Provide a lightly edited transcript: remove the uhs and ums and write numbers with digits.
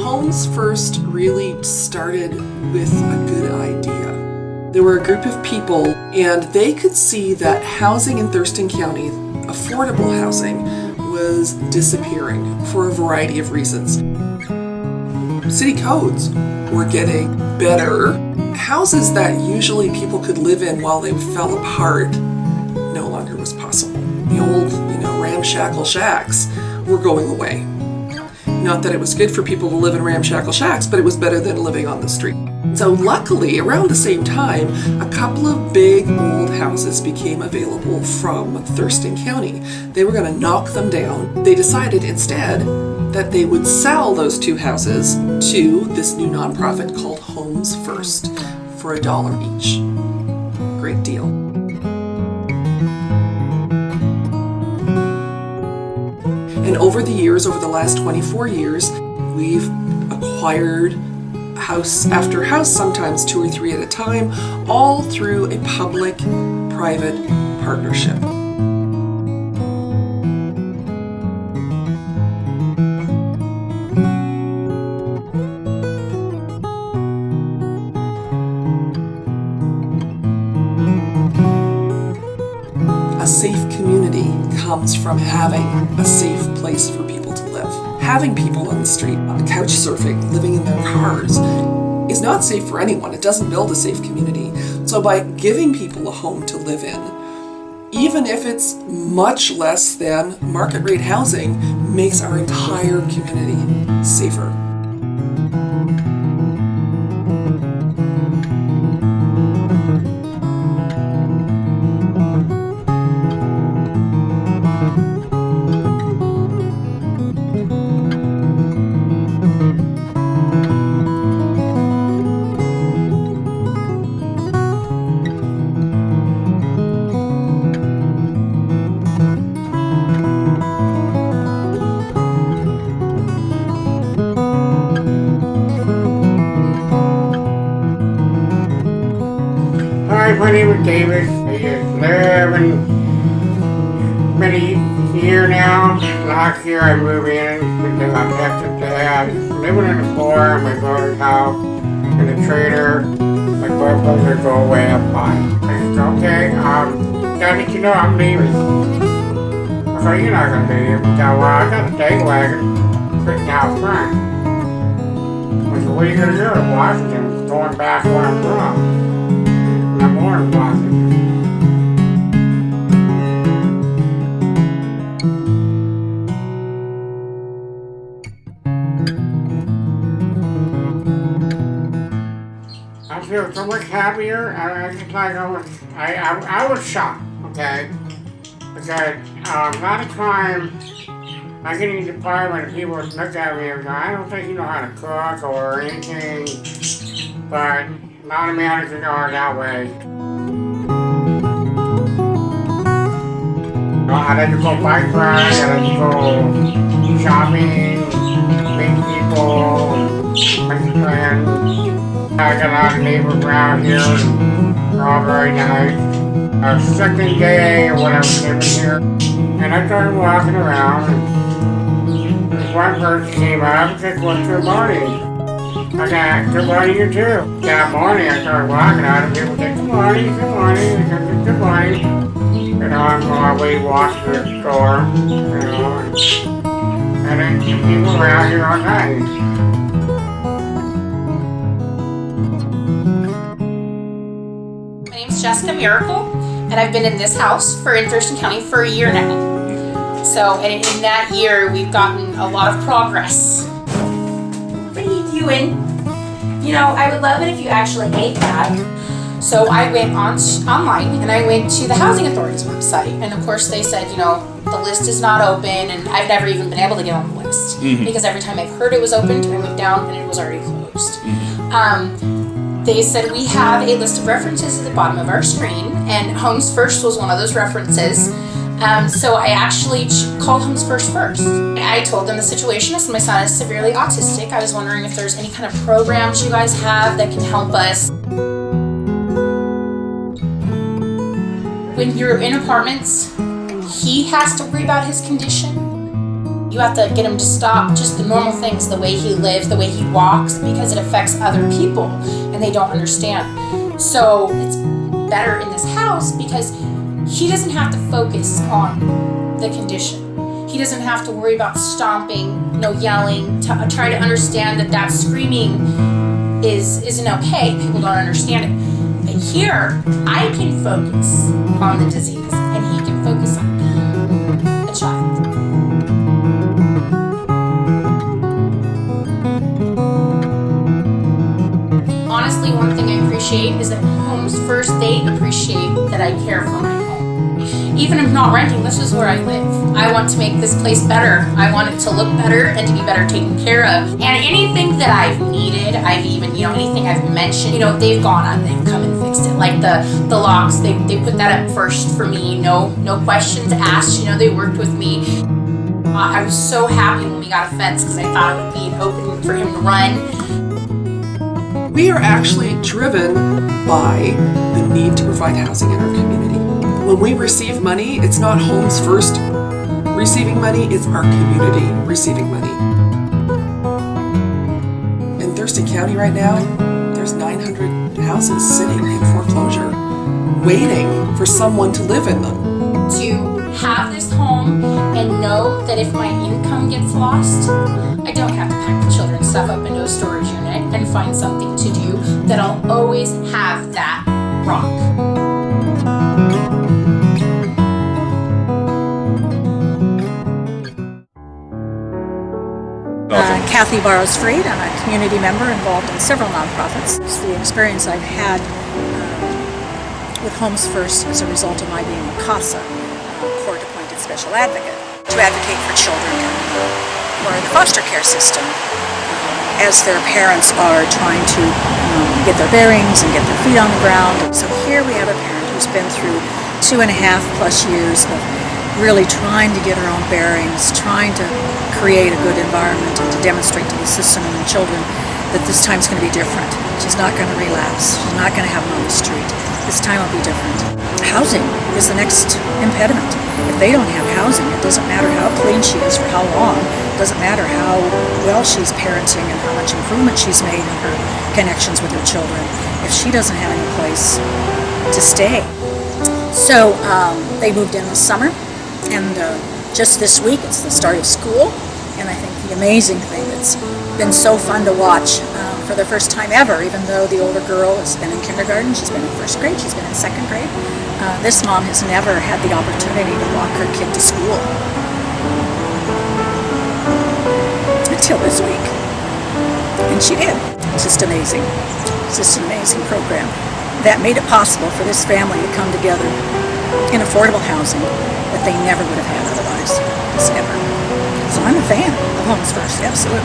Homes First really started with a good idea. There were a group of people, and they could see that housing in Thurston County, affordable housing, was disappearing for a variety of reasons. City codes were getting better. Houses that usually people could live in while they fell apart no longer was possible. The old, ramshackle shacks were going away. Not that it was good for people to live in ramshackle shacks, but it was better than living on the street. So luckily, around the same time, a couple of big old houses became available from Thurston County. They were going to knock them down. They decided instead that they would sell those two houses to this new nonprofit called Homes First for $1 each. Great deal. And over the years, over the last 24 years, we've acquired house after house, sometimes 2 or 3 at a time, all through a public-private partnership. A safe community comes from having a safe place for people to live. Having people on the street, couch surfing, living in their cars, is not safe for anyone. It doesn't build a safe community. So by giving people a home to live in, even if it's much less than market rate housing, makes our entire community safer. My name is David. I live in many years now. Last year I moved in because I'm desperate to have living on the floor in my brother's house in the trailer. My brother go away up high. I said, okay, gotta let you know I'm leaving. I said, you're not gonna leave. He said, well, I got a day wagon sitting out front. I said, what are you gonna do? Washington, going back where I'm from. I'm more in Washington. I feel so much happier. I was shocked, okay? Because a lot of times I get in the department and people look at me and go, I don't think you know how to cook or anything, but a lot of managers are that way. I like to go bike ride, I like to go shopping, meet people, make friends. I got a lot of neighbors around here, they're all very nice. Our second day or whatever came in here, and I started walking around, and this one person came up and said, well, good morning. I got, good morning you too. That morning I started walking out and people said, good morning, good morning, I said, good morning. I'm on my way to walk to the store, and then people around here all night. My name's Jessica Miracle, and I've been in this house in Thurston County for a year now. So, and in that year, we've gotten a lot of progress. What are you doing? I would love it if you actually ate that. So I went online and I went to the Housing Authority's website, and of course they said, the list is not open, and I've never even been able to get on the list because every time I've heard it was opened, I went down and it was already closed. They said we have a list of references at the bottom of our screen, and Homes First was one of those references. So I actually called Homes First. I told them the situation. I said my son is severely autistic. I was wondering if there's any kind of programs you guys have that can help us. When you're in apartments, he has to worry about his condition. You have to get him to stop just the normal things, the way he lives, the way he walks, because it affects other people and they don't understand. So it's better in this house because he doesn't have to focus on the condition. He doesn't have to worry about stomping, yelling, try to understand that screaming isn't okay. People don't understand it. But here, I can focus on the disease and he can focus on being a child. Honestly, one thing I appreciate is that Homes First, they appreciate that I care for my home. Even if I'm not renting, this is where I live. I want to make this place better. I want it to look better and to be better taken care of. And anything that I've needed, I've even, anything I've mentioned, they've gone on, they've come and fixed it. Like the locks, they put that up first for me. No questions asked, they worked with me. I was so happy when we got a fence because I thought it would be an opening for him to run. We are actually driven by the need to provide housing in our community. When we receive money, it's not Homes First receiving money, it's our community receiving money. In Thurston County right now, there's 900 houses sitting in foreclosure, waiting for someone to live in them. To have this home and know that if my income gets lost, I don't have to pack the children's stuff up into a storage unit and find something to do, that I'll always have that rock. Kathy Barrows-Fried. I'm a community member involved in several nonprofits. It's the experience I've had with Homes First as a result of my being a CASA, court-appointed special advocate, to advocate for children who are in the foster care system as their parents are trying to get their bearings and get their feet on the ground. So here we have a parent who's been through 2.5+ years of really trying to get her own bearings, trying to create a good environment and to demonstrate to the system and the children that this time's going to be different. She's not going to relapse. She's not going to have them on the street. This time will be different. Housing is the next impediment. If they don't have housing, it doesn't matter how clean she is for how long. It doesn't matter how well she's parenting and how much improvement she's made in her connections with her children. If she doesn't have any place to stay. So they moved in this summer. And just this week, it's the start of school, and I think the amazing thing that's been so fun to watch for the first time ever, even though the older girl has been in kindergarten, she's been in first grade, she's been in second grade, this mom has never had the opportunity to walk her kid to school until this week, and she did. It's just amazing. It's just an amazing program that made it possible for this family to come together in affordable housing that they never would have had otherwise. Just never. So I'm a fan of Homes First, absolutely.